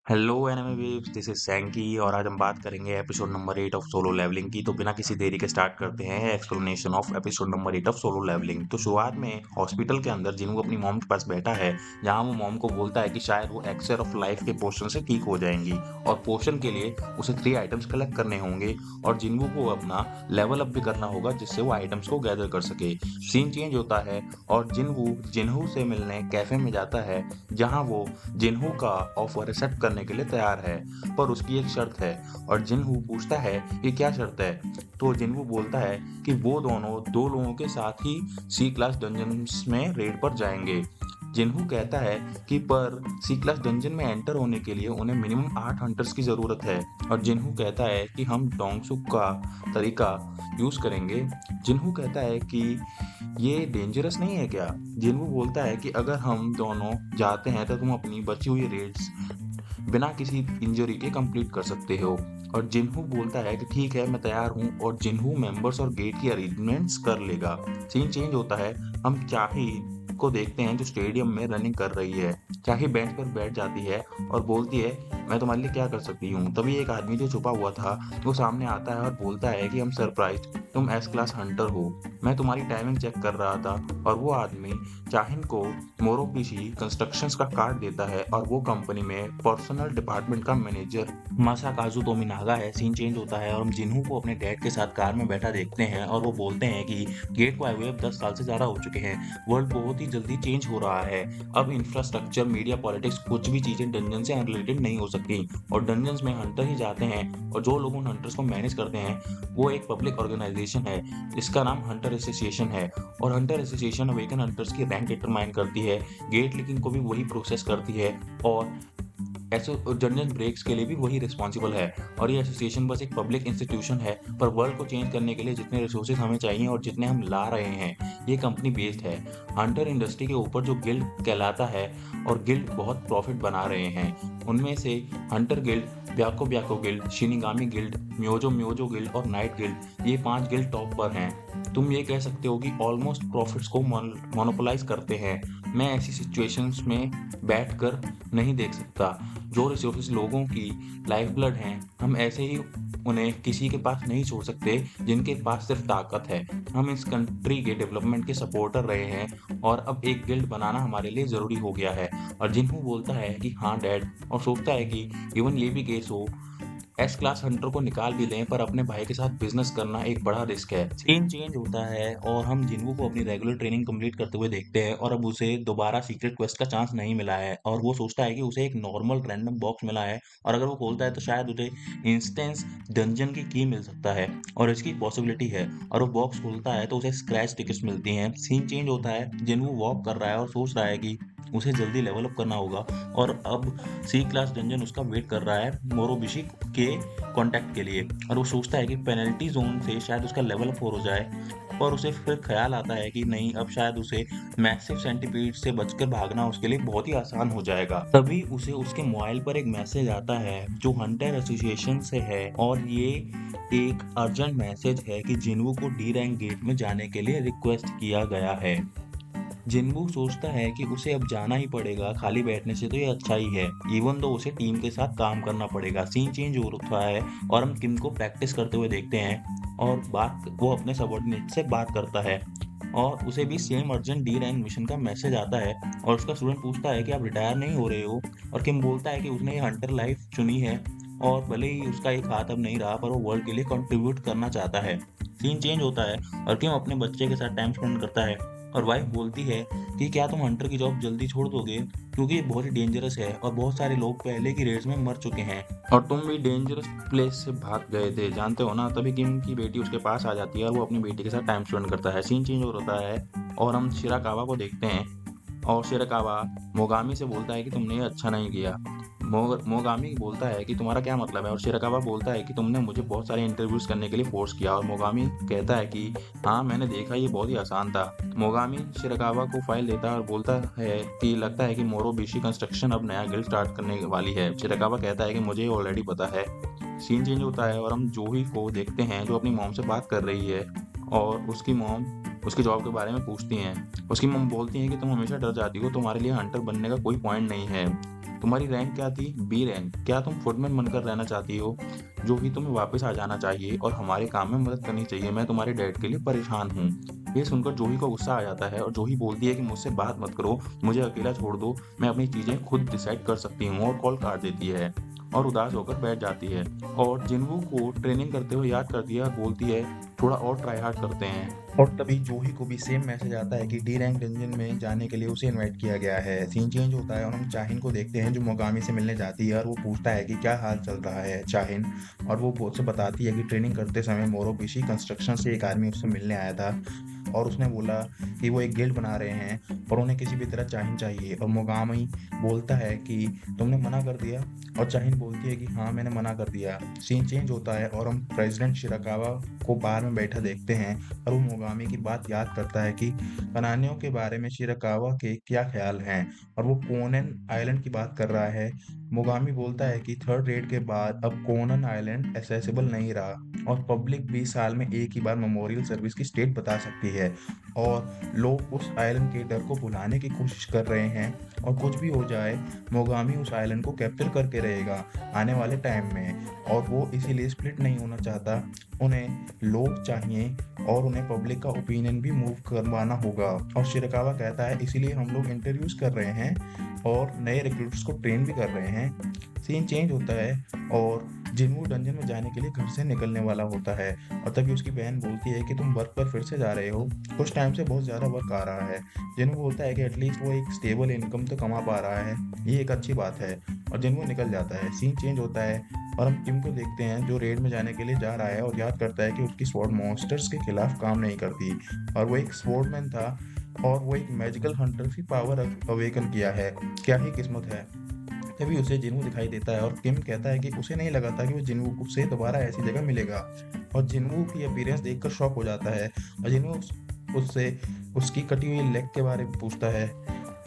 Hello anime weebs, this is सैंकी और आज हम बात करेंगे episode number 8 of Solo Leveling की। तो बिना किसी देरी के स्टार्ट करते हैं explanation of episode number 8 of Solo Leveling. तो शुरुआत में हॉस्पिटल के अंदर जिन्हों अपनी मॉम के पास बैठा है, जहां वो मॉम को बोलता है कि शायद वो एक्सर ऑफ लाइफ के पोर्शन से ठीक हो जाएंगी और पोर्शन के लिए उसे 3 आइटम्स कलेक्ट करने होंगे और जिन्हों को अपना लेवल अप भी करना होगा जिससे वो आइटम्स को गैदर कर सके। सीन चेंज होता है और जिन्हू से मिलने कैफे में जाता है, जहां वो जिन्हू का ऑफर एक्सेप्ट करने के लिए तैयार है, पर उसकी एक शर्त है। और जिन्हू पूछता है कि क्या शर्त है, तो जिन्हू बोलता है कि वो दोनों 2 लोगों के साथ ही सी क्लास डंजन्स में रेड पर जाएंगे। जिन्हू कहता है कि पर सी क्लास डंजन में एंटर होने के लिए उन्हें मिनिमम 8 हंटर्स की ज़रूरत है। और जिन्हू कहता है कि हम डोंगसुक का तरीका यूज़ करेंगे। जिन्हू कहता है कि ये डेंजरस नहीं है क्या? जिन्हू बोलता है कि अगर हम दोनों जाते हैं तो तुम अपनी बची हुई रेड्स बिना किसी इंजरी के कंप्लीट कर सकते हो। और जिन्हू बोलता है कि ठीक है, मैं तैयार हूँ। और जिन्हू मेंबर्स और गेट की अरेंजमेंट्स कर लेगा। सीन चेंज होता है, हम चाही को देखते हैं जो स्टेडियम में रनिंग कर रही है। चाही बेंच पर बैठ जाती है और बोलती है, मैं तुम्हारे लिए क्या कर सकती हूँ। तभी एक आदमी जो छुपा हुआ था वो सामने आता है और बोलता है कि हम सरप्राइज, तुम एस क्लास हंटर हो, मैं तुम्हारी टाइमिंग चेक कर रहा था। और वो आदमी चाहिन को मोरोपीशी कंस्ट्रक्शंस का कार्ड देता है और वो कंपनी में पर्सनल डिपार्टमेंट का मैनेजर मासाकाजु तोमिनागा है। सीन चेंज होता है और हम जिन्हू को अपने डैड के साथ कार में बैठा देखते हैं और वो बोलते हैं कि गेट को आए हुए अब 10 साल से ज़्यादा हो चुके हैं। वर्ल्ड बहुत ही जल्दी चेंज हो रहा है। अब इंफ्रास्ट्रक्चर, मीडिया, पॉलिटिक्स, कुछ भी चीज़ें डंजन से अनरिलेटेड नहीं हो सकती। और डंजन्स में हंटर ही जाते हैं और जो लोग उन हंटर्स को मैनेज करते हैं वो एक पब्लिक ऑर्गेनाइजेशन है जिसका नाम हंटर एसोसिएशन है। और हंटर एसोसिएशन अवेकन हंटर्स की रैंक डिटरमाइन करती है, गेट लीकिंग को भी वही प्रोसेस करती है और ऐसे डंजन ब्रेक्स के लिए भी वही रिस्पॉन्सिबल है। और ये एसोसिएशन बस एक पब्लिक इंस्टीट्यूशन है, पर वर्ल्ड को चेंज करने के लिए जितने रिसोर्सेज हमें चाहिए और जितने हम ला रहे हैं, ये कंपनी बेस्ड है। हंटर इंडस्ट्री के ऊपर जो गिल्ड कहलाता है और गिल्ड बहुत प्रॉफिट बना रहे हैं, उनमें से हंटर गिल्ड, ब्याको ब्याको गिल्ड, शिनिगामी गिल्ड, म्योजो म्योजो गिल्ड और नाइट गिल्ड, ये 5 गिल्ड टॉप पर हैं। तुम ये कह सकते हो कि ऑलमोस्ट प्रॉफिट्स को मोनोपोलाइज करते हैं। मैं ऐसी सिचुएशंस में बैठकर नहीं देख सकता। जो रिसोर्सेज लोगों की लाइफ ब्लड हैं, हम ऐसे ही उन्हें किसी के पास नहीं छोड़ सकते जिनके पास सिर्फ ताकत है। हम इस कंट्री के डेवलपमेंट के सपोर्टर रहे हैं और अब एक गिल्ड बनाना हमारे लिए ज़रूरी हो गया है। और जिन्हू बोलता है कि हाँ डैड, और सोचता है कि इवन ये भी केस हो, एस क्लास हंटर को निकाल भी दें पर अपने भाई के साथ बिजनेस करना एक बड़ा रिस्क है। सीन चेंज होता है और हम जिन्हू को अपनी रेगुलर ट्रेनिंग कंप्लीट करते हुए देखते हैं और अब उसे दोबारा सीक्रेट क्वेस्ट का चांस नहीं मिला है और वो सोचता है कि उसे एक नॉर्मल रैंडम बॉक्स मिला है और अगर वो खोलता है तो शायद उसे इंस्टेंस डंजन की मिल सकता है और इसकी पॉसिबिलिटी है। और वो बॉक्स खोलता है तो उसे स्क्रैच टिकट्स मिलती हैं। सीन चेंज होता है, जिन्हू वॉक कर रहा है और सोच रहा है कि उसे जल्दी लेवल अप करना होगा और अब सी क्लास डंजन उसका वेट कर रहा है मोरोबिशी के कांटेक्ट के लिए। और वो सोचता है कि पेनल्टी जोन से शायद उसका लेवल अप हो जाए, पर उसे फिर ख्याल आता है कि नहीं, अब शायद उसे मैसिव सेंटीपीड से बचकर भागना उसके लिए बहुत ही आसान हो जाएगा। तभी उसे उसके मोबाइल पर एक मैसेज आता है जो हंटर एसोसिएशन से है और ये एक अर्जेंट मैसेज है कि जिन्हू को डी रैंक गेट में जाने के लिए रिक्वेस्ट किया गया है। जिन्हों सोचता है कि उसे अब जाना ही पड़ेगा, खाली बैठने से तो ये अच्छा ही है, इवन तो उसे टीम के साथ काम करना पड़ेगा। सीन चेंज हो रहा है और हम किम को प्रैक्टिस करते हुए देखते हैं और वो अपने सबॉर्डिनेट से बात करता है और उसे भी same urgent D rank mission का मैसेज आता है और उसका स्टूडेंट पूछता है कि आप रिटायर नहीं हो रहे हो। और किम बोलता है कि उसने ये हंटर लाइफ चुनी है और भले ही उसका एक हाथ अब नहीं रहा, पर वो वर्ल्ड के लिए कंट्रीब्यूट करना चाहता है। सीन चेंज होता है और किम अपने बच्चे के साथ टाइम स्पेंड करता है और वाइफ बोलती है कि क्या तुम हंटर की जॉब जल्दी छोड़ दोगे, क्योंकि ये बहुत ही डेंजरस है और बहुत सारे लोग पहले की रेड्स में मर चुके हैं और तुम भी डेंजरस प्लेस से भाग गए थे, जानते हो ना। तभी किम की बेटी उसके पास आ जाती है और वो अपनी बेटी के साथ टाइम स्पेंड करता है। सीन चेंज हो रहा है और हम शिराकावा को देखते हैं और शिराकावा मोगामी से बोलता है कि तुमने ये अच्छा नहीं किया। मोगामी बोलता है कि तुम्हारा क्या मतलब है और शिराकावा बोलता है कि तुमने मुझे बहुत सारे इंटरव्यूज करने के लिए फोर्स किया। और मोगामी कहता है कि हाँ, मैंने देखा, ये बहुत ही आसान था। मोगामी शिराकावा को फाइल देता है और बोलता है कि लगता है कि मोरोबिशी कंस्ट्रक्शन अब नया गिल्ड स्टार्ट करने वाली है। शिराकावा कहता है कि मुझे ऑलरेडी पता है। सीन चेंज होता है और हम जोही को देखते हैं जो अपनी मॉम से बात कर रही है और उसकी मॉम उसकी जॉब के बारे में पूछती हैं। उसकी मॉम बोलती हैं कि तुम हमेशा डर जाती हो, तुम्हारे लिए हंटर बनने का कोई पॉइंट नहीं है। तुम्हारी रैंक क्या थी? B rank. क्या तुम फुटमैन बनकर रहना चाहती हो? जो भी तुम्हें वापस आ जाना चाहिए और हमारे काम में मदद करनी चाहिए। मैं तुम्हारे डैड के लिए परेशान हूँ। ये सुनकर जूही को गुस्सा आ जाता है और जूही बोलती है कि मुझसे बात मत करो, मुझे अकेला छोड़ दो, मैं अपनी चीज़ें खुद डिसाइड कर सकती हूँ, और कॉल काट देती है और उदास होकर बैठ जाती है। और जिन्हों को ट्रेनिंग करते हुए याद करती है और बोलती है, थोड़ा और ट्राई हार्ड करते हैं। और तभी जूही को भी सेम मैसेज आता है कि डी रैंक डंजन में जाने के लिए उसे इनवाइट किया गया है। सीन चेंज होता है और हम चाहिन को देखते हैं जो मोगामी से मिलने जाती है और वो पूछता है कि क्या हाल चल रहा है चाहिन। और वो उससे बताती है कि ट्रेनिंग करते समय मोरोबिशी कंस्ट्रक्शन से एक आदमी उससे मिलने आया था और उसने बोला कि वो एक गिल्ड बना रहे हैं और उन्हें किसी भी तरह चाहिन चाहिए। और मोगामी बोलता है कि तुमने मना कर दिया, और चाहिन बोलती है कि हाँ मैंने मना कर दिया। सीन चेंज होता है और हम प्रेसिडेंट शिराकावा को बाहर में बैठा देखते हैं और वो मोगामी की बात याद करता है कि कनानियों के बारे में शिराकावा के क्या ख्याल हैं, और वो कोनन आइलैंड की बात कर रहा है। मोगामी बोलता है कि थर्ड रेड के बाद अब कोनन आइलैंड एक्सेसिबल नहीं रहा और पब्लिक भी साल में एक ही बार मेमोरियल सर्विस की स्टेट बता सकती है, और लोग उस आइलैंड के डर को भुलाने की कोशिश कर रहे हैं। और कुछ भी हो जाए, मोगामी उस आइलैंड को कैप्चर करके रहेगा आने वाले टाइम में, और वो इसीलिए स्प्लिट नहीं होना चाहता। उन्हें लोग चाहिए और उन्हें पब्लिक का ओपिनियन भी मूव करवाना होगा। और शिरकावा कहता है इसीलिए हम लोग इंटरव्यूज कर रहे हैं और नए रिक्रूट्स को ट्रेन भी कर रहे हैं। सीन चेंज होता है और जिनवू डंजन में जाने के लिए घर से निकलने वाला होता है, और तभी उसकी बहन बोलती है कि तुम वर्क पर फिर से जा रहे हो, कुछ टाइम से बहुत ज़्यादा वर्क आ रहा है। जिनवू बोलता है कि एटलीस्ट वो एक स्टेबल इनकम तो कमा पा रहा है, ये एक अच्छी बात है। और जिनवू निकल जाता है। सीन चेंज होता है और हम किम को देखते हैं जो रेड में जाने के लिए जा रहा है और याद करता है कि उसकी स्वॉर्ड मॉन्स्टर्स के खिलाफ काम नहीं करती, और वो एक स्वॉर्डमैन था और वो एक मैजिकल हंटर की पावर अवेकन किया है। क्या ही किस्मत है। तभी उसे जिन्हू दिखाई देता है और किम कहता है कि उसे नहीं लगा था कि वो जिन्हू से दोबारा ऐसी जगह मिलेगा, और जिन्हू की अपीयरेंस देखकर शॉक हो जाता है। और जिन्हू उससे उसकी कटी हुई लेग के बारे में पूछता है।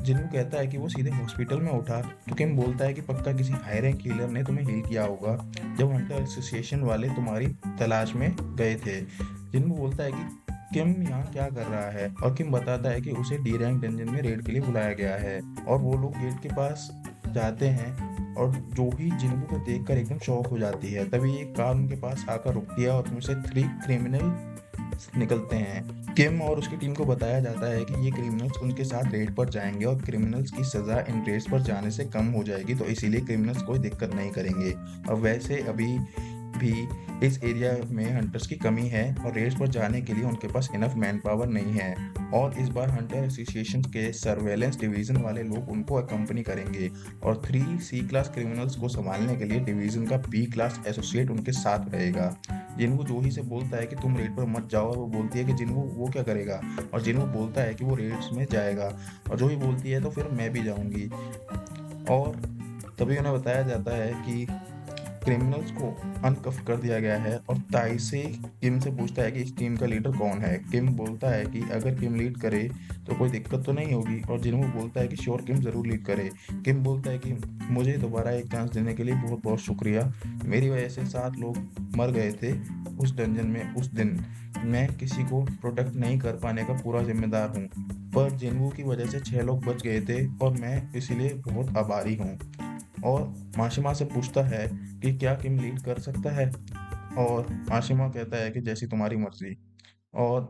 जिन्हू कहता है कि वो सीधे हॉस्पिटल में उठा, तो किम बोलता है कि पक्का किसी हाई रैंक हीलर ने तुम्हें हील किया होगा जब हंटर एसोसिएशन वाले तुम्हारी तलाश में गए थे। जिन्हू बोलता है कि किम यहाँ क्या कर रहा है, और किम बताता है कि उसे डी रैंक डंजन में रेड के लिए बुलाया गया है। और वो लोग गेट के पास जाते हैं और जो ही जिन्हू को देखकर एकदम शॉक हो जाती है। तभी एक कार उनके पास आकर रुकती है और उनमें से 3 क्रिमिनल निकलते हैं। किम और उसकी टीम को बताया जाता है कि ये क्रिमिनल्स उनके साथ रेड पर जाएंगे और क्रिमिनल्स की सज़ा इन रेड्स पर जाने से कम हो जाएगी, तो इसीलिए क्रिमिनल्स कोई दिक्कत नहीं करेंगे। और वैसे अभी भी इस एरिया में हंटर्स की कमी है और रेड्स पर जाने के लिए उनके पास इनफ मैन पावर नहीं है, और इस बार हंटर एसोसिएशन के सर्वेलेंस डिवीजन वाले लोग उनको अकम्पनी करेंगे, और 3 सी क्लास क्रिमिनल्स को संभालने के लिए डिवीजन का बी क्लास एसोसिएट उनके साथ रहेगा। जिन्हू जूही से बोलता है कि तुम रेड पर मत जाओ, और वो बोलती है कि जिन्हू वो क्या करेगा, और जिन्हू बोलता है कि वो रेड्स में जाएगा, और जूही बोलती है तो फिर मैं भी जाऊंगी। और तभी उन्हें बताया जाता है कि क्रिमिनल्स को अनकफ कर दिया गया है, और ताई से किम से पूछता है कि इस टीम का लीडर कौन है। किम बोलता है कि अगर किम लीड करे तो कोई दिक्कत तो नहीं होगी, और जिन्हों बोलता है कि श्योर किम ज़रूर लीड करे। किम बोलता है कि मुझे दोबारा एक चांस देने के लिए बहुत बहुत शुक्रिया, मेरी वजह से 7 लोग मर गए थे उस डंजन में उस दिन, मैं किसी को प्रोटेक्ट नहीं कर पाने का पूरा जिम्मेदार हूँ, पर जिन्हू की वजह से 6 लोग बच गए थे और मैं इसीलिए बहुत आभारी हूँ। और माशिमा से पूछता है कि क्या किम लीड कर सकता है, और माशिमा कहता है कि जैसी तुम्हारी मर्जी। और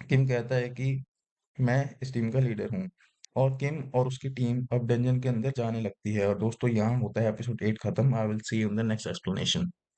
किम कहता है कि मैं इस टीम का लीडर हूँ, और किम और उसकी टीम अब डंजन के अंदर जाने लगती है। और दोस्तों यहाँ होता है एपिसोड 8 खत्म। I will see you in the next explanation.